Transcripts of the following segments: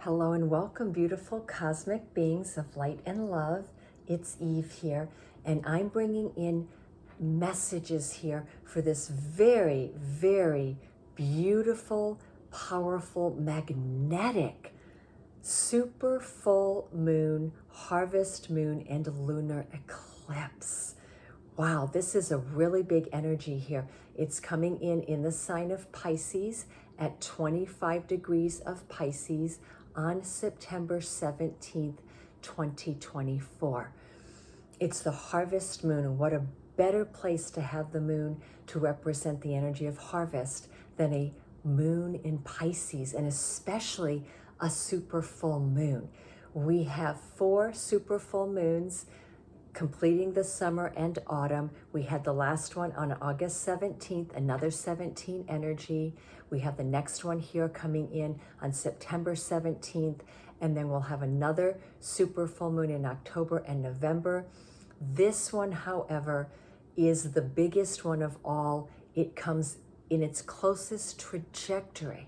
Hello and welcome, beautiful cosmic beings of light and love. It's Eve here, and I'm bringing in messages here for this very, very beautiful, powerful, magnetic, super full moon, harvest moon, and lunar eclipse. Wow, this is a really big energy here. It's coming in the sign of Pisces at 25 degrees of Pisces on September 17th, 2024. It's the harvest moon, and what a better place to have the moon to represent the energy of harvest than a moon in Pisces, and especially a super full moon. We have 4 super full moons completing the summer and autumn. We had the last one on August 17th, another 17 energy. We have the next one here coming in on September 17th, and then we'll have another super full moon in October and November. This one, however, is the biggest one of all. It comes in its closest trajectory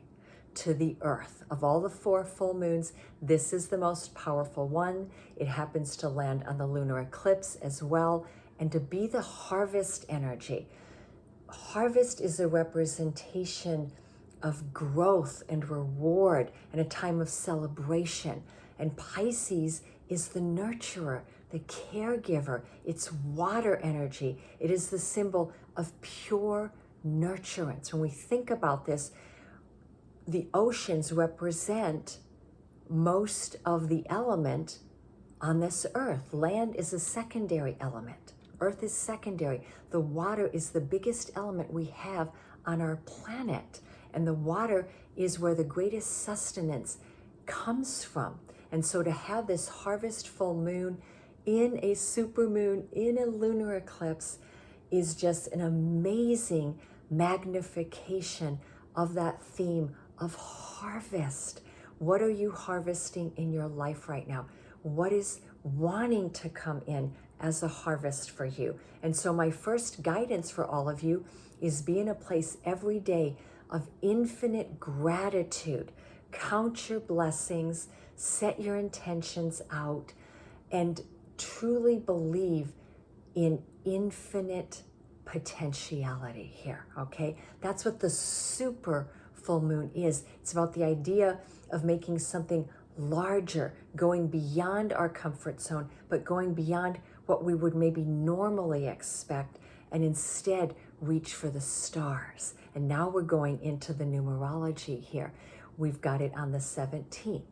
to the earth. Of all the 4 full moons, this is the most powerful one. It happens to land on the lunar eclipse as well, and to be the harvest energy. Harvest is a representation of growth and reward and a time of celebration. And Pisces is the nurturer, the caregiver. It's water energy. It is the symbol of pure nurturance. When we think about this, the oceans represent most of the element on this earth. Land is a secondary element. Earth is secondary. The water is the biggest element we have on our planet. And the water is where the greatest sustenance comes from. And so to have this harvest full moon in a super moon, in a lunar eclipse, is just an amazing magnification of that theme of harvest. What are you harvesting in your life right now? What is wanting to come in as a harvest for you? And so my first guidance for all of you is be in a place every day of infinite gratitude. Count your blessings, set your intentions out, and truly believe in infinite potentiality here, okay? That's what the super full moon is. It's about the idea of making something larger, going beyond our comfort zone, but going beyond what we would maybe normally expect, and instead reach for the stars. And now we're going into the numerology here. We've got it on the 17th.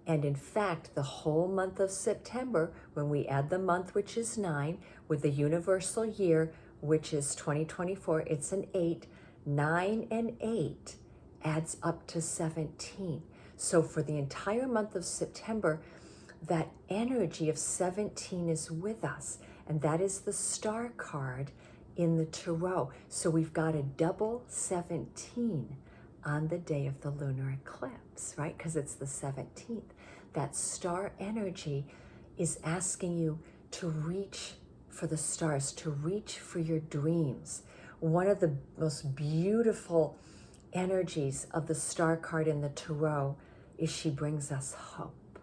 And in fact, the whole month of September, when we add the month, which is 9, with the universal year, which is 2024, it's an 8. 9 and 8 adds up to 17. So for the entire month of September, that energy of 17 is with us. And that is the star card in the tarot. So we've got a double 17 on the day of the lunar eclipse, right? Because it's the 17th. That star energy is asking you to reach for the stars, to reach for your dreams. One of the most beautiful energies of the star card in the tarot is she brings us hope.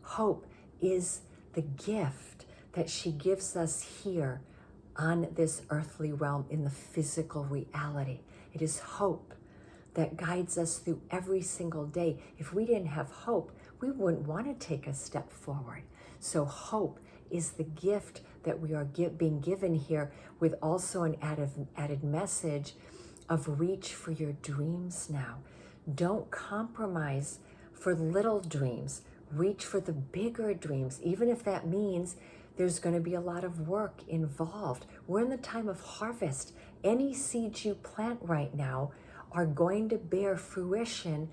Hope is the gift that she gives us here on this earthly realm in the physical reality. It is hope that guides us through every single day. If we didn't have hope, we wouldn't want to take a step forward. So hope is the gift that we are being given here, with also an added message of reach for your dreams now. Don't compromise for little dreams. Reach for the bigger dreams, even if that means there's going to be a lot of work involved. We're in the time of harvest. Any seeds you plant right now are going to bear fruition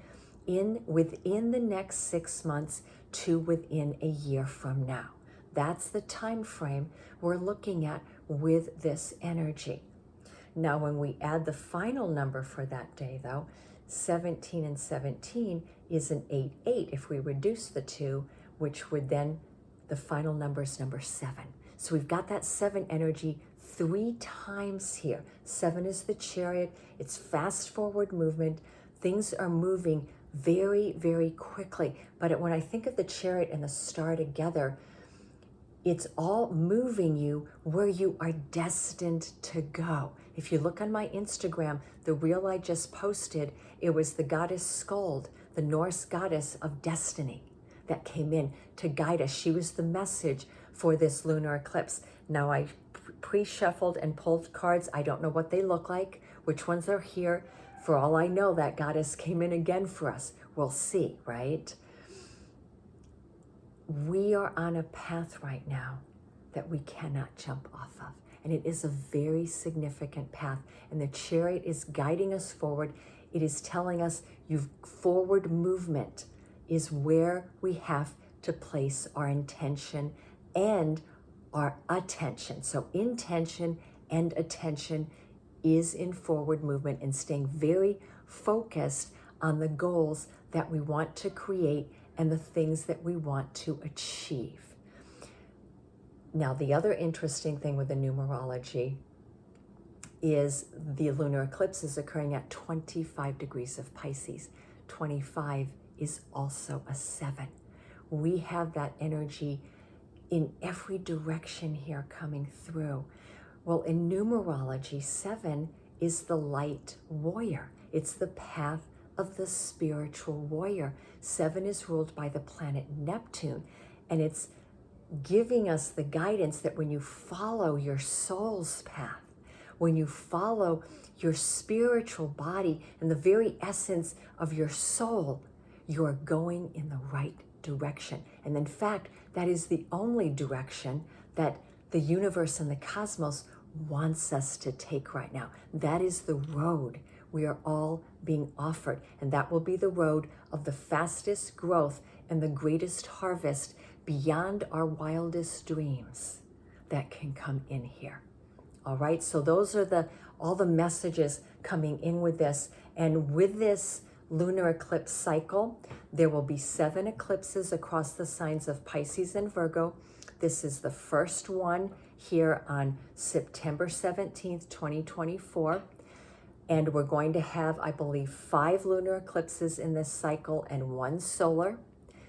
within the next 6 months to within a year from now. That's the time frame we're looking at with this energy. Now, when we add the final number for that day, though, 17 and 17 is an 8-8 if we reduce the 2, which would then, the final number is number 7. So we've got that 7 energy 3 times here. 7 is the chariot. It's fast forward movement. Things are moving very, very quickly. But when I think of the Chariot and the Star together, it's all moving you where you are destined to go. If you look on my Instagram, the reel I just posted, it was the goddess Skuld, the Norse goddess of destiny, that came in to guide us. She was the message for this lunar eclipse. Now I pre-shuffled and pulled cards. I don't know what they look like, which ones are here. For all I know, that goddess came in again for us. We'll see, right? We are on a path right now that we cannot jump off of. And it is a very significant path. And the Chariot is guiding us forward. It is telling us forward movement is where we have to place our intention and our attention. So intention and attention is in forward movement and staying very focused on the goals that we want to create and the things that we want to achieve. Now, the other interesting thing with the numerology is the lunar eclipse is occurring at 25 degrees of Pisces. 25 is also a 7. We have that energy in every direction here coming through. Well, in numerology, 7 is the light warrior. It's the path of the spiritual warrior. 7 is ruled by the planet Neptune, and it's giving us the guidance that when you follow your soul's path, when you follow your spiritual body and the very essence of your soul, you are going in the right direction. And in fact, that is the only direction that the universe and the cosmos wants us to take right now. That is the road we are all being offered. And that will be the road of the fastest growth and the greatest harvest beyond our wildest dreams that can come in here. All right, so those are all the messages coming in with this. And with this lunar eclipse cycle, there will be 7 eclipses across the signs of Pisces and Virgo. This is the first one here on September 17th, 2024. And we're going to have, I believe, 5 lunar eclipses in this cycle and 1 solar.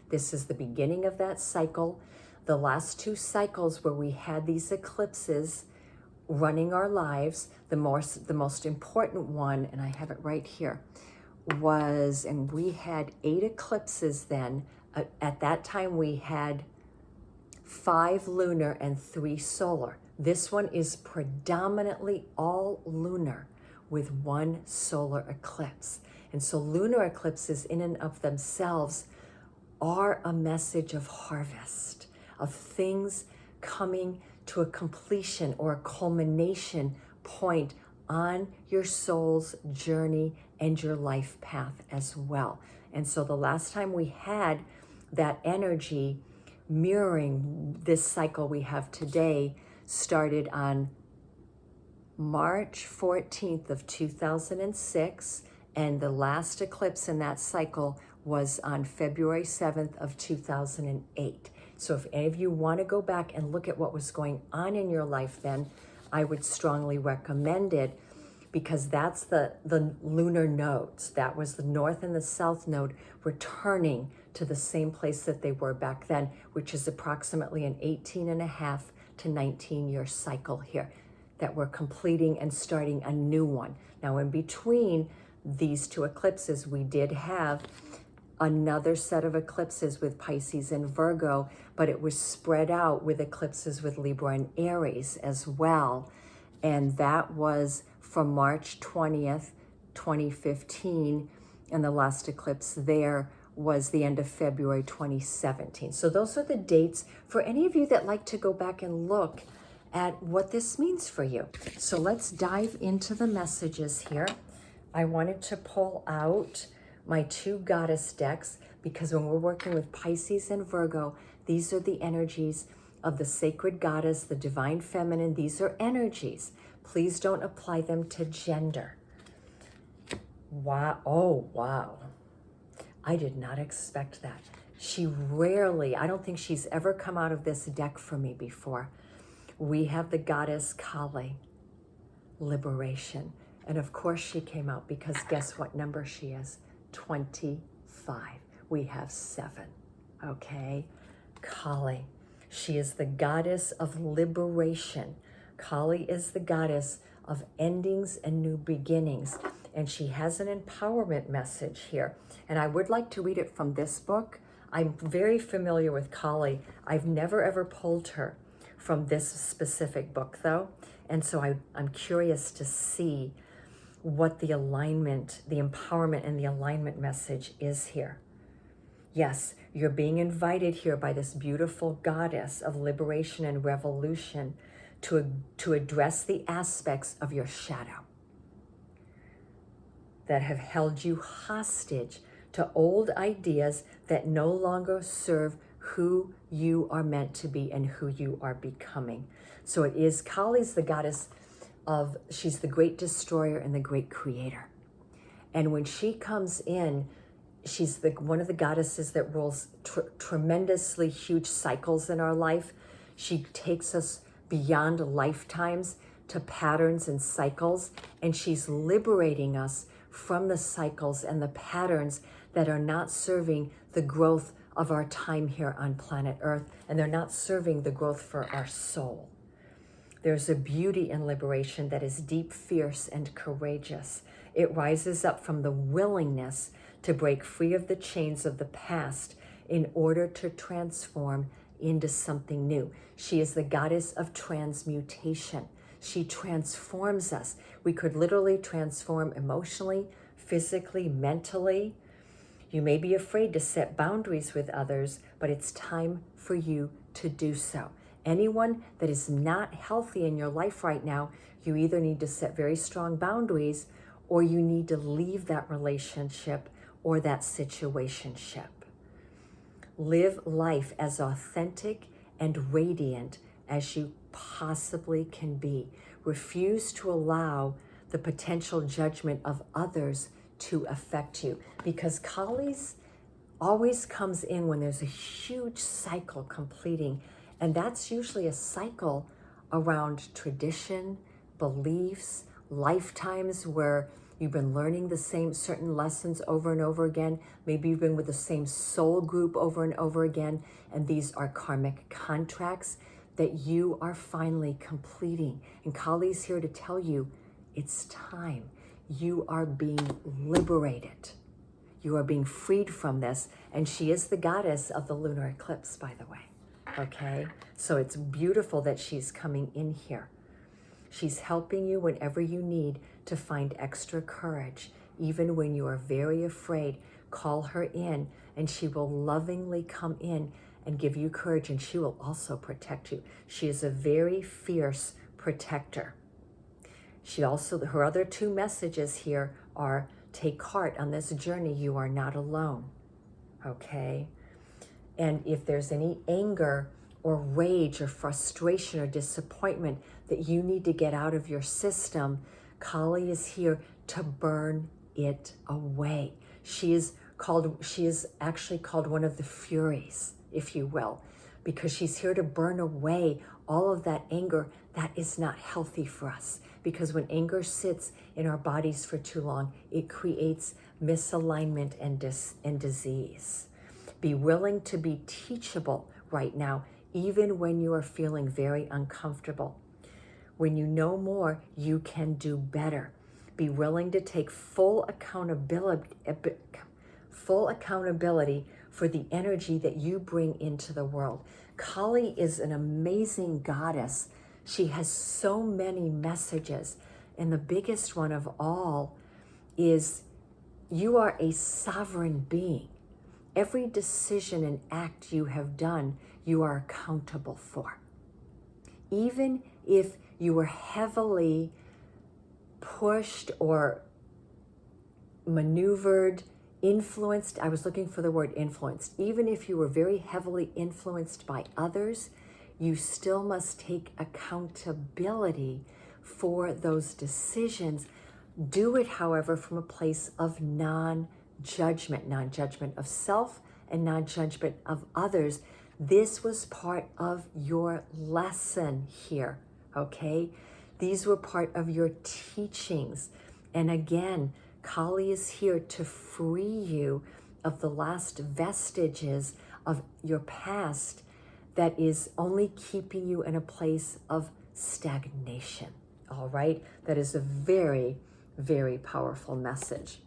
This is the beginning of that cycle. The last 2 cycles where we had these eclipses running our lives, the most important one, and I have it right here, was, and we had 8 eclipses then. At that time, we had 5 lunar and 3 solar. This one is predominantly all lunar with 1 solar eclipse. And so lunar eclipses in and of themselves are a message of harvest, of things coming to a completion or a culmination point on your soul's journey and your life path as well. And so the last time we had that energy mirroring this cycle we have today started on March 14th of 2006, and the last eclipse in that cycle was on February 7th of 2008. So if any of you want to go back and look at what was going on in your life then, I would strongly recommend it, because that's the lunar nodes. That was the north and the south node returning to the same place that they were back then, which is approximately an 18.5 to 19-year cycle here that we're completing and starting a new one. Now, in between these 2 eclipses, we did have another set of eclipses with Pisces and Virgo, but it was spread out with eclipses with Libra and Aries as well. And that was from March 20th, 2015, and the last eclipse there was the end of February 2017. So those are the dates for any of you that like to go back and look at what this means for you. So let's dive into the messages here. I wanted to pull out my 2 goddess decks, because when we're working with Pisces and Virgo, these are the energies of the sacred goddess, the divine feminine. These are energies. Please don't apply them to gender. Wow. Oh, wow. I did not expect that. She rarely, I don't think she's ever come out of this deck for me before. We have the goddess Kali, liberation. And of course she came out, because guess what number she is? 25. 5. We have 7. Okay? Kali. She is the goddess of liberation. Kali is the goddess of endings and new beginnings. And she has an empowerment message here. And I would like to read it from this book. I'm very familiar with Kali. I've never ever pulled her from this specific book though. And so I'm curious to see what the alignment, the empowerment and the alignment message is here. Yes, you're being invited here by this beautiful goddess of liberation and revolution to address the aspects of your shadow that have held you hostage to old ideas that no longer serve who you are meant to be and who you are becoming. So it is, Kali's the goddess of, she's the great destroyer and the great creator. And when she comes in, she's one of the goddesses that rules tremendously huge cycles in our life. She takes us beyond lifetimes to patterns and cycles, and she's liberating us from the cycles and the patterns that are not serving the growth of our time here on planet Earth, and they're not serving the growth for our soul. There's a beauty in liberation that is deep, fierce, and courageous. It rises up from the willingness to break free of the chains of the past in order to transform into something new. She is the goddess of transmutation. She transforms us. We could literally transform emotionally, physically, mentally. You may be afraid to set boundaries with others, but it's time for you to do so. Anyone that is not healthy in your life right now, you either need to set very strong boundaries or you need to leave that relationship or that situationship. Live life as authentic and radiant as you possibly can be. Refuse to allow the potential judgment of others to affect you, because Kali's always comes in when there's a huge cycle completing, and that's usually a cycle around tradition, beliefs, lifetimes where you've been learning the same certain lessons over and over again. Maybe you've been with the same soul group over and over again, and these are karmic contracts that you are finally completing. And Kali's here to tell you it's time. You are being liberated. You are being freed from this. And she is the goddess of the lunar eclipse, by the way. Okay? So it's beautiful that she's coming in here. She's helping you whenever you need to find extra courage. Even when you are very afraid, call her in and she will lovingly come in and give you courage, and she will also protect you. She is a very fierce protector. She also, her other 2 messages here are, take heart on this journey. You are not alone. Okay? And if there's any anger or rage or frustration or disappointment that you need to get out of your system, Kali is here to burn it away. She is actually called one of the Furies, if you will, because she's here to burn away all of that anger that is not healthy for us. Because when anger sits in our bodies for too long, it creates misalignment and disease. Be willing to be teachable right now, even when you are feeling very uncomfortable. When you know more, you can do better. Be willing to take full accountability for the energy that you bring into the world. Kali is an amazing goddess. She has so many messages. And the biggest one of all is you are a sovereign being. Every decision and act you have done, you are accountable for. Even if you were heavily pushed or maneuvered, influenced, I was looking for the word influenced. Even if you were very heavily influenced by others, you still must take accountability for those decisions. Do it, however, from a place of non-judgment of self and non-judgment of others. This was part of your lesson here, okay? These were part of your teachings. And again, Kali is here to free you of the last vestiges of your past that is only keeping you in a place of stagnation. All right? That is a very, very powerful message.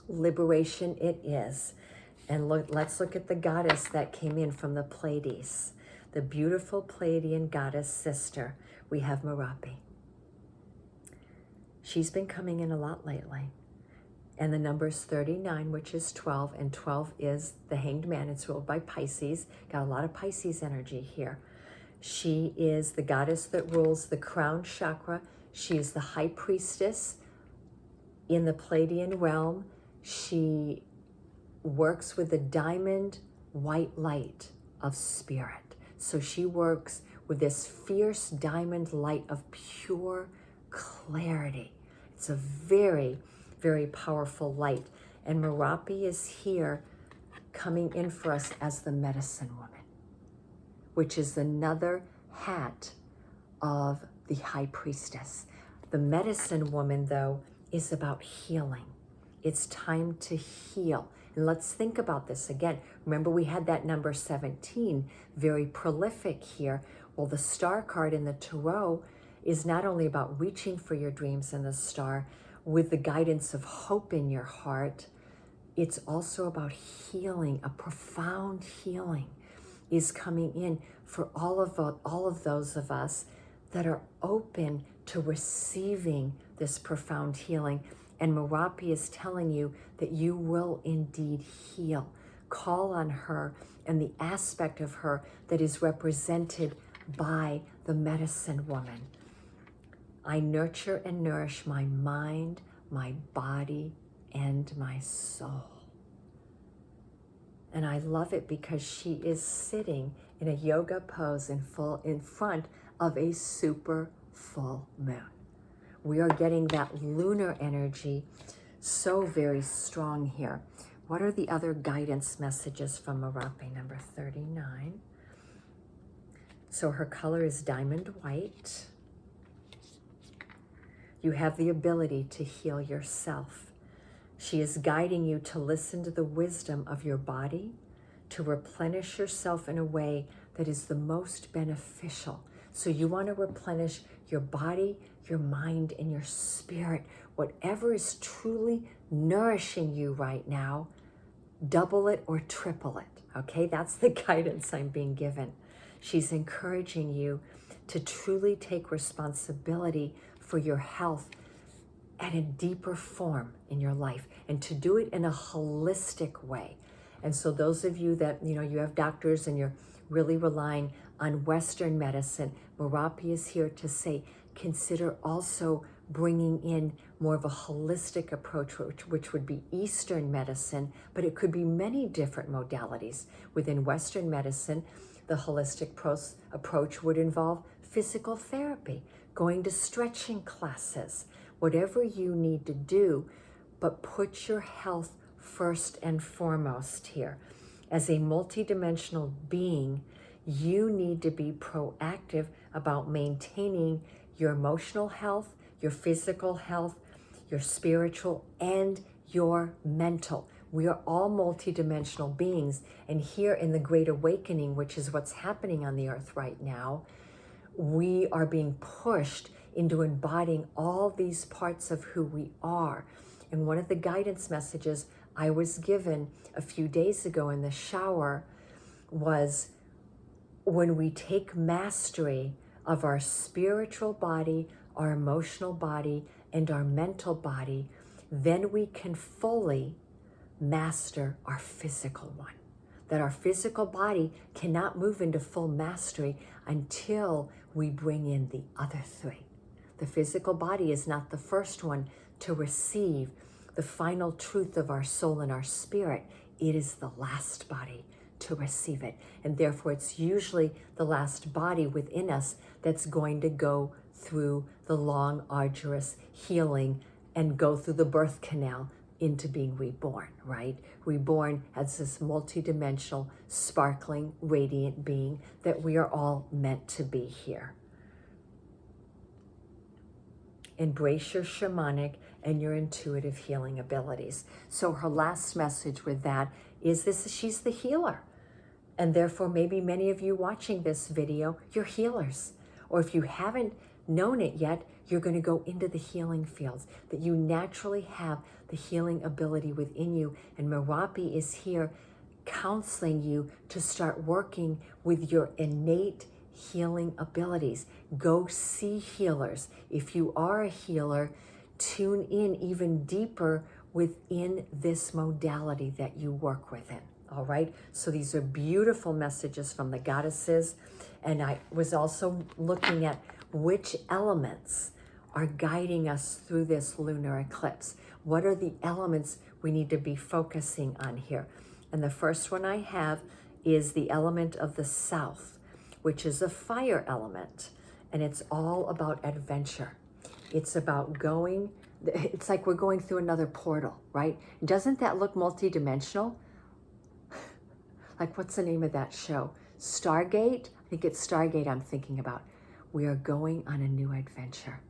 Liberation it is. And let's look at the goddess that came in from the Pleiades, the beautiful Pleidian goddess sister. We have Merope. She's been coming in a lot lately. And the number is 39, which is 12, and 12 is the Hanged Man. It's ruled by Pisces. Got a lot of Pisces energy here. She is the goddess that rules the crown chakra. She is the high priestess in the Pleiadian realm. She works with the diamond white light of spirit. So she works with this fierce diamond light of pure clarity. It's a very, very powerful light. And Merope is here coming in for us as the medicine woman, which is another hat of the high priestess. The medicine woman, though, is about healing. It's time to heal. And let's think about this again. Remember, we had that number 17, very prolific here. Well, the star card in the tarot is not only about reaching for your dreams in the star with the guidance of hope in your heart, it's also about healing. A profound healing is coming in for all of those of us that are open to receiving this profound healing. And Merope is telling you that you will indeed heal. Call on her and the aspect of her that is represented by the medicine woman. I nurture and nourish my mind, my body, and my soul. And I love it because she is sitting in a yoga pose in front of a super full moon. We are getting that lunar energy so very strong here. What are the other guidance messages from Merope, number 39? So her color is diamond white. You have the ability to heal yourself. She is guiding you to listen to the wisdom of your body, to replenish yourself in a way that is the most beneficial. So you want to replenish your body, your mind, and your spirit. Whatever is truly nourishing you right now, double it or triple it. Okay, that's the guidance I'm being given. She's encouraging you to truly take responsibility for your health at a deeper form in your life, and to do it in a holistic way. And so those of you that, you have doctors and you're really relying on Western medicine, Merope is here to say, consider also bringing in more of a holistic approach, which would be Eastern medicine, but it could be many different modalities. Within Western medicine, the holistic approach would involve physical therapy, going to stretching classes, whatever you need to do, but put your health first and foremost here. As a multidimensional being, you need to be proactive about maintaining your emotional health, your physical health, your spiritual, and your mental. We are all multidimensional beings, and here in the Great Awakening, which is what's happening on the earth right now, we are being pushed into embodying all these parts of who we are. And one of the guidance messages I was given a few days ago in the shower was, when we take mastery of our spiritual body, our emotional body, and our mental body, then we can fully master our physical one. That our physical body cannot move into full mastery until we bring in the other three. The physical body is not the first one to receive the final truth of our soul and our spirit. It is the last body to receive it. And therefore, it's usually the last body within us that's going to go through the long, arduous healing and go through the birth canal into being reborn, right? Reborn as this multidimensional, sparkling, radiant being that we are all meant to be here. Embrace your shamanic and your intuitive healing abilities. So her last message with that is this: she's the healer. And therefore, maybe many of you watching this video, you're healers. Or if you haven't known it yet, you're going to go into the healing fields, that you naturally have the healing ability within you. And Merope is here counseling you to start working with your innate healing abilities. Go see healers. If you are a healer, tune in even deeper within this modality that you work within. All right, so these are beautiful messages from the goddesses. And I was also looking at which elements are guiding us through this lunar eclipse. What are the elements we need to be focusing on here? And the first one I have is the element of the south, which is a fire element. And it's all about adventure. It's about going, it's like we're going through another portal, right? Doesn't that look multidimensional? Like, what's the name of that show? Stargate? I think it's Stargate I'm thinking about. We are going on a new adventure.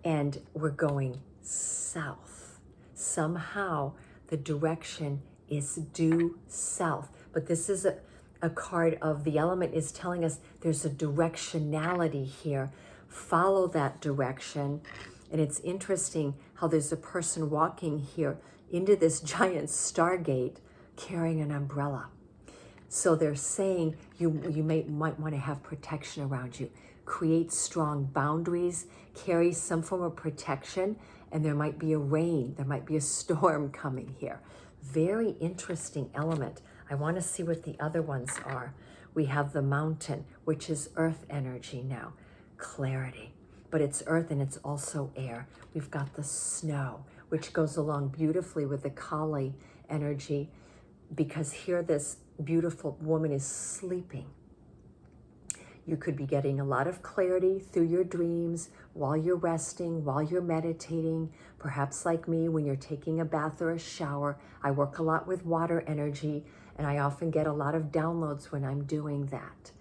And we're going south. Somehow the direction is due south. But this is a card of the element is telling us there's a directionality here. Follow that direction. And it's interesting how there's a person walking here into this giant Stargate carrying an umbrella. So they're saying you might want to have protection around you. Create strong boundaries, carry some form of protection, and there might be a rain, there might be a storm coming here. Very interesting element. I want to see what the other ones are. We have the mountain, which is earth energy now, clarity. But it's earth and it's also air. We've got the snow, which goes along beautifully with the Kali energy, because here this beautiful woman is sleeping. You could be getting a lot of clarity through your dreams while you're resting, while you're meditating, perhaps like me when you're taking a bath or a shower. I work a lot with water energy, and I often get a lot of downloads when I'm doing that.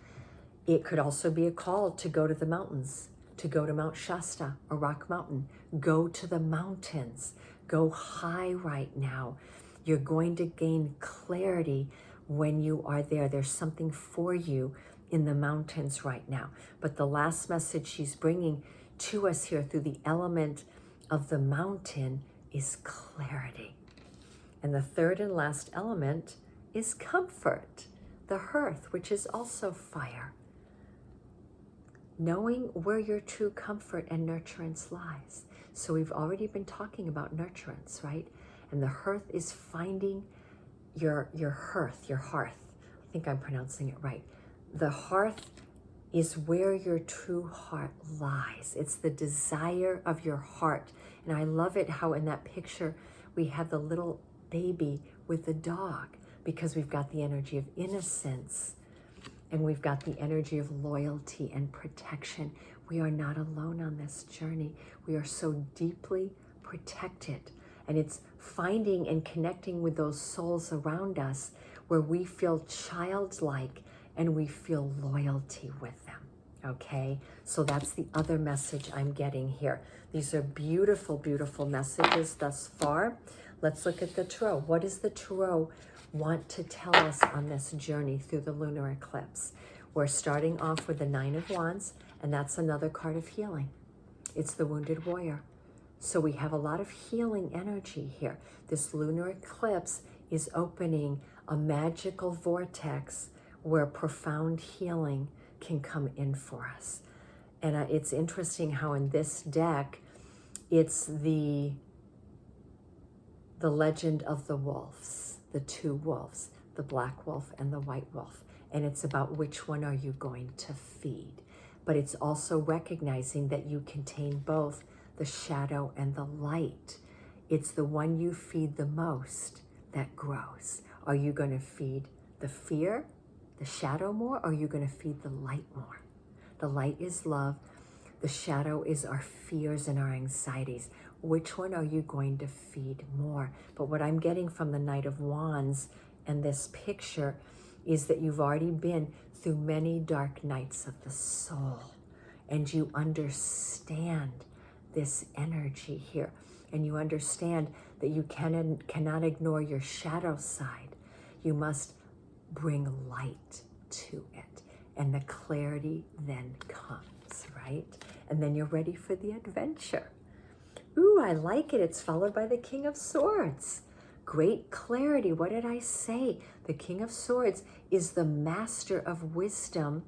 It could also be a call to go to the mountains, to go to Mount Shasta or Rock Mountain. Go to the mountains. Go high right now. You're going to gain clarity when you are there. There's something for you in the mountains right now. But the last message she's bringing to us here through the element of the mountain is clarity. And the third and last element is comfort, the hearth, which is also fire. Knowing where your true comfort and nurturance lies. So we've already been talking about nurturance, right? And the hearth is finding your hearth, your hearth. I think I'm pronouncing it right. The hearth is where your true heart lies. It's the desire of your heart. And I love it how in that picture we have the little baby with the dog, because we've got the energy of innocence and we've got the energy of loyalty and protection. We are not alone on this journey. We are so deeply protected. And it's finding and connecting with those souls around us where we feel childlike and we feel loyalty with them, okay? So that's the other message I'm getting here. These are beautiful, beautiful messages thus far. Let's look at the tarot. What does the tarot want to tell us on this journey through the lunar eclipse? We're starting off with the Nine of Wands, and that's another card of healing. It's the Wounded Warrior. So we have a lot of healing energy here. This lunar eclipse is opening a magical vortex where profound healing can come in for us. And it's interesting how in this deck, it's the legend of the wolves, the two wolves, the black wolf and the white wolf. And it's about which one are you going to feed. But it's also recognizing that you contain both the shadow and the light. It's the one you feed the most that grows. Are you going to feed the fear, the shadow more, or are you going to feed the light more? The light is love. The shadow is our fears and our anxieties. Which one are you going to feed more? But what I'm getting from the Knight of Wands and this picture is that you've already been through many dark nights of the soul, and you understand this energy here. and you understand that you cannot ignore your shadow side. You must bring light to it, and the clarity then comes, right? And then you're ready for the adventure. Ooh, I like it. It's followed by the King of Swords. Great clarity. What did I say? The King of Swords is the master of wisdom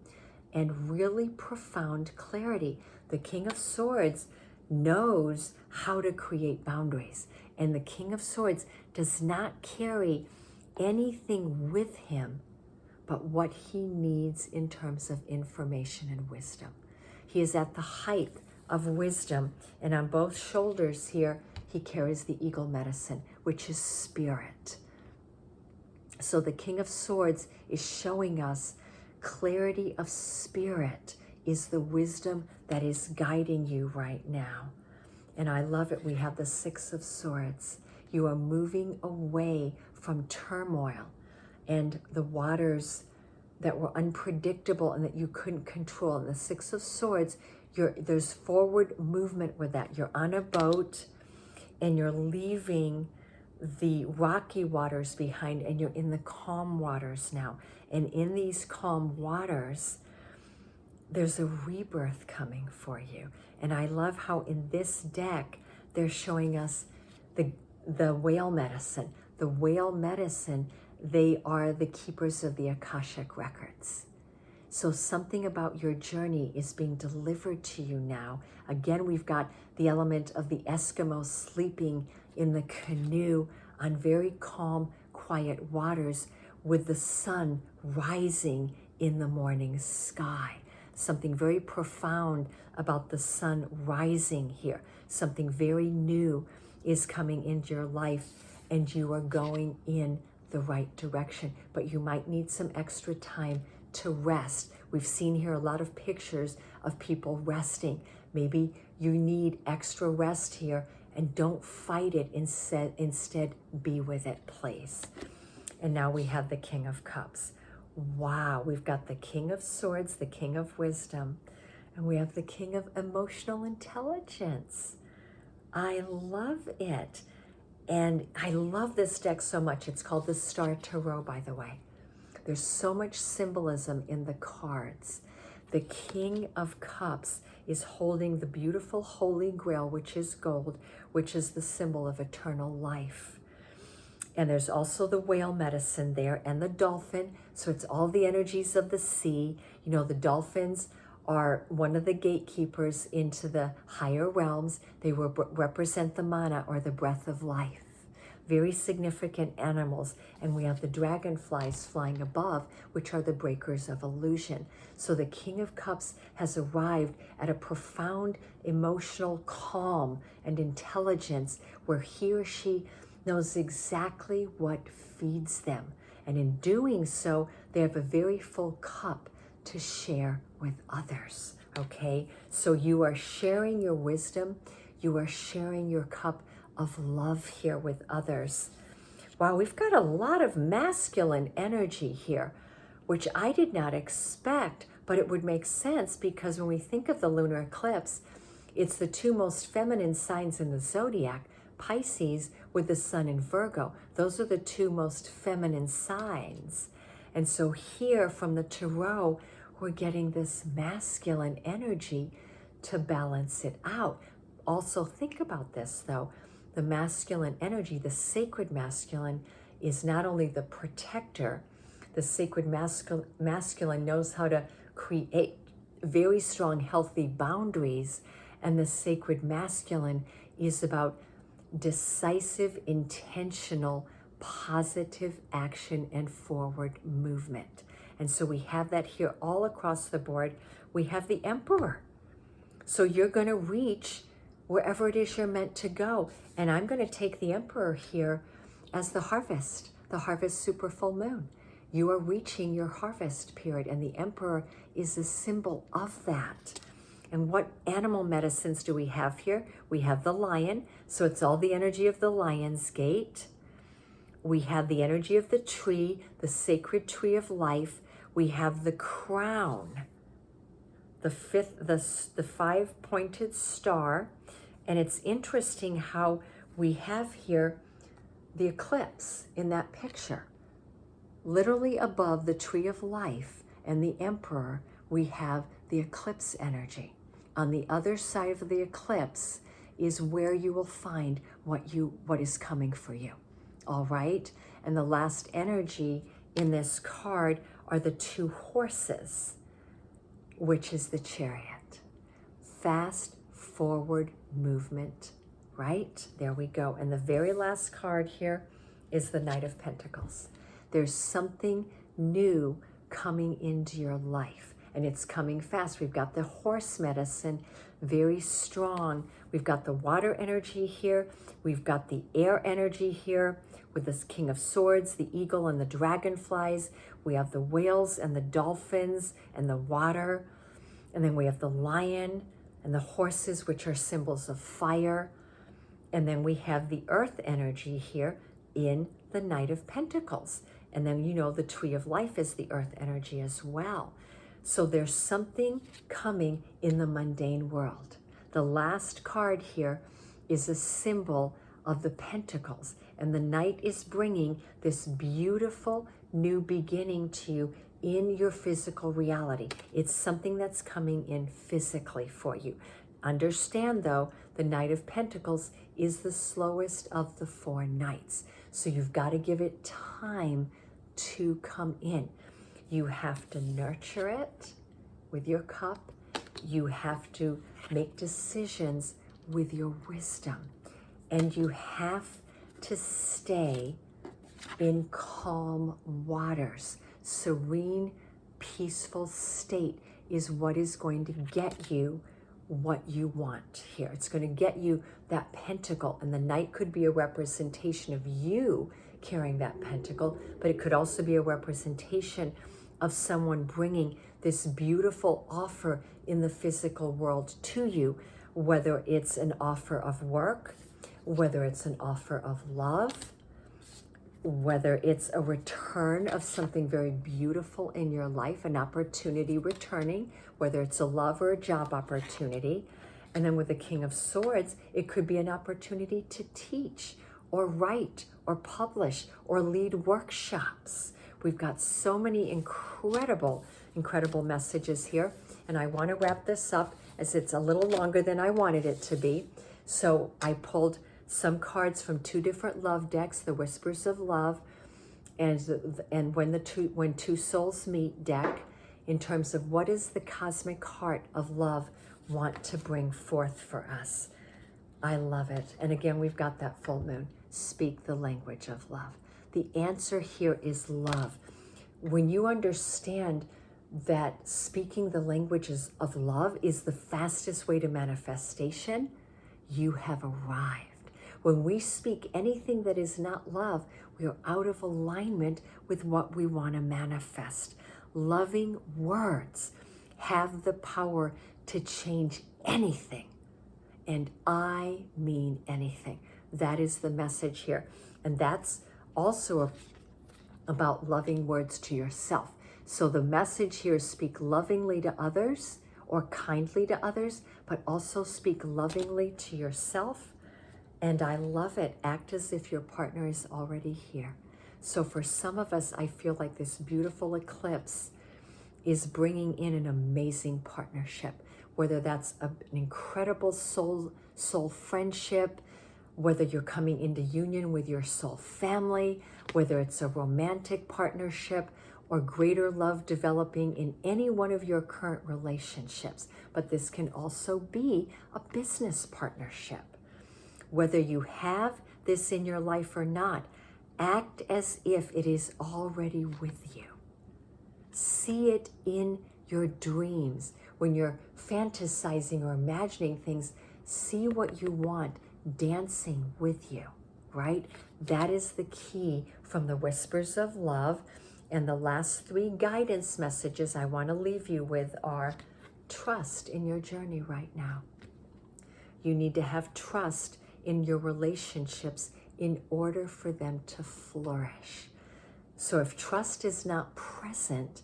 and really profound clarity. The King of Swords knows how to create boundaries. And the King of Swords does not carry anything with him but what he needs in terms of information and wisdom. He is at the height of wisdom, and on both shoulders here, he carries the eagle medicine, which is spirit. So the King of Swords is showing us clarity of spirit is the wisdom that is guiding you right now. And I love it. We have the Six of Swords. You are moving away from turmoil and the waters that were unpredictable and that you couldn't control. And the Six of Swords, there's forward movement with that. You're on a boat and you're leaving the rocky waters behind and you're in the calm waters now. And in these calm waters, there's a rebirth coming for you. And I love how in this deck, they're showing us the whale medicine. The whale medicine, they are the keepers of the Akashic records. So something about your journey is being delivered to you now. Again, we've got the element of the Eskimo sleeping in the canoe on very calm, quiet waters with the sun rising in the morning sky. Something very profound about the sun rising here. Something very new is coming into your life and you are going in the right direction, but you might need some extra time to rest. We've seen here a lot of pictures of people resting. Maybe you need extra rest here and don't fight it. Instead be with it, please. And now we have the King of Cups. Wow, we've got the King of Swords, the King of Wisdom, and we have the King of Emotional Intelligence. I love it. And I love this deck so much. It's called the Star Tarot, by the way. There's so much symbolism in the cards. The King of Cups is holding the beautiful Holy Grail, which is gold, which is the symbol of eternal life. And there's also the whale medicine there and the dolphin. So it's all the energies of the sea. You know, the dolphins are one of the gatekeepers into the higher realms. They represent the mana or the breath of life. Very significant animals. And we have the dragonflies flying above, which are the breakers of illusion. So the King of Cups has arrived at a profound emotional calm and intelligence where he or she knows exactly what feeds them. And in doing so, they have a very full cup to share with others, okay? So you are sharing your wisdom, you are sharing your cup of love here with others. Wow, we've got a lot of masculine energy here, which I did not expect, but it would make sense because when we think of the lunar eclipse, it's the two most feminine signs in the zodiac, Pisces with the sun in Virgo. Those are the two most feminine signs. And so here from the tarot, we're getting this masculine energy to balance it out. Also think about this though, the masculine energy, the sacred masculine is not only the protector, the sacred masculine knows how to create very strong, healthy boundaries, and the sacred masculine is about decisive, intentional, positive action and forward movement. And so we have that here all across the board. We have the Emperor. So you're going to reach wherever it is you're meant to go. And I'm going to take the Emperor here as the harvest super full moon. You are reaching your harvest period, and the Emperor is a symbol of that. And what animal medicines do we have here? We have the lion, so it's all the energy of the lion's gate. We have the energy of the tree, the sacred tree of life. We have the crown, the five-pointed star. And it's interesting how we have here the eclipse in that picture. Literally above the tree of life and the emperor, we have the eclipse energy. On the other side of the eclipse is where you will find what is coming for you. All right? And the last energy in this card are the two horses, which is the chariot. Fast forward movement, right? There we go. And the very last card here is the Knight of Pentacles. There's something new coming into your life, and it's coming fast. We've got the horse medicine, very strong. We've got the water energy here. We've got the air energy here with this King of Swords, the eagle and the dragonflies. We have the whales and the dolphins and the water. And then we have the lion and the horses, which are symbols of fire. And then we have the earth energy here in the Knight of Pentacles. And then, you know, the tree of life is the earth energy as well. So there's something coming in the mundane world. The last card here is a symbol of the pentacles. And the Knight is bringing this beautiful new beginning to you in your physical reality. It's something that's coming in physically for you. Understand, though, the Knight of Pentacles is the slowest of the four knights. So you've got to give it time to come in. You have to nurture it with your cup. You have to make decisions with your wisdom. And you have to stay in calm waters. Serene, peaceful state is what is going to get you what you want here. It's going to get you that pentacle, and the Knight could be a representation of you carrying that pentacle, but it could also be a representation of someone bringing this beautiful offer in the physical world to you, whether it's an offer of work, whether it's an offer of love, whether it's a return of something very beautiful in your life, an opportunity returning, whether it's a love or a job opportunity. And then with the King of Swords, it could be an opportunity to teach or write or publish or lead workshops. We've got so many incredible messages here. And I want to wrap this up as it's a little longer than I wanted it to be. So I pulled some cards from two different love decks, the Whispers of Love and when two souls meet deck, in terms of what does the cosmic heart of love want to bring forth for us. I love it. And again, we've got that full moon. Speak the language of love. The answer here is love. When you understand that speaking the languages of love is the fastest way to manifestation, you have arrived. When we speak anything that is not love, we are out of alignment with what we want to manifest. Loving words have the power to change anything. And I mean anything. That is the message here. And that's also about loving words to yourself. So the message here is speak lovingly to others or kindly to others, but also speak lovingly to yourself. And I love it. Act as if your partner is already here. So for some of us, I feel like this beautiful eclipse is bringing in an amazing partnership, whether that's an incredible soul friendship, whether you're coming into union with your soul family, whether it's a romantic partnership or greater love developing in any one of your current relationships. But this can also be a business partnership. Whether you have this in your life or not, act as if it is already with you. See it in your dreams. When you're fantasizing or imagining things, see what you want dancing with you, right? That is the key from the Whispers of Love. And the last three guidance messages I want to leave you with are trust in your journey right now. You need to have trust in your relationships in order for them to flourish. So if trust is not present,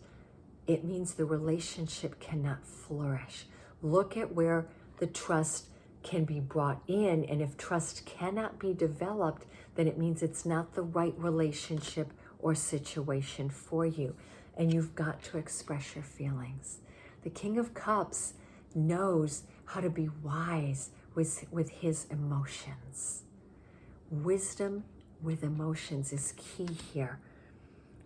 it means the relationship cannot flourish. Look at where the trust can be brought in. And if trust cannot be developed, then it means it's not the right relationship or situation for you. And you've got to express your feelings. The King of Cups knows how to be wise with his emotions. Wisdom with emotions is key here.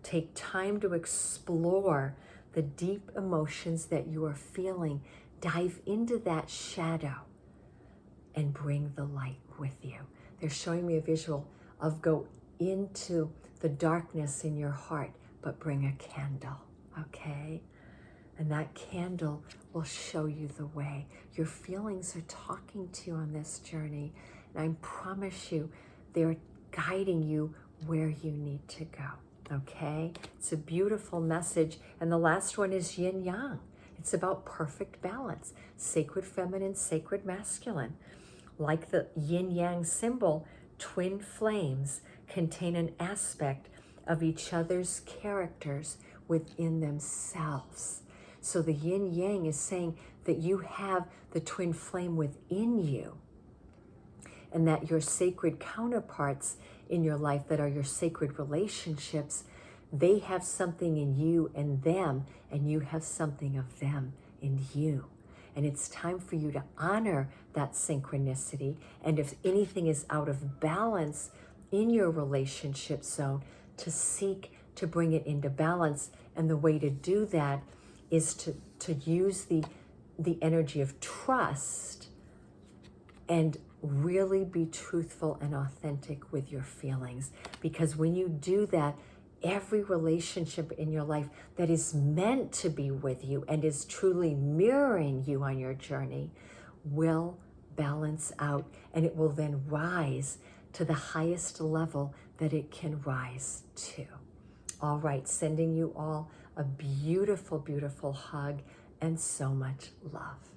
Take time to explore the deep emotions that you are feeling. Dive into that shadow and bring the light with you. They're showing me a visual of go into the darkness in your heart, but bring a candle, okay? And that candle will show you the way. Your feelings are talking to you on this journey, and I promise you, they're guiding you where you need to go, okay? It's a beautiful message. And the last one is yin yang. It's about perfect balance, sacred feminine, sacred masculine. Like the yin yang symbol, twin flames contain an aspect of each other's characters within themselves. So the yin yang is saying that you have the twin flame within you, and that your sacred counterparts in your life that are your sacred relationships, they have something in you and them, and you have something of them in you. And it's time for you to honor that synchronicity. And if anything is out of balance in your relationship zone, to seek to bring it into balance. And the way to do that is to use the energy of trust and really be truthful and authentic with your feelings. Because when you do that, every relationship in your life that is meant to be with you and is truly mirroring you on your journey will balance out, and it will then rise to the highest level that it can rise to. All right, sending you all a beautiful, beautiful hug and so much love.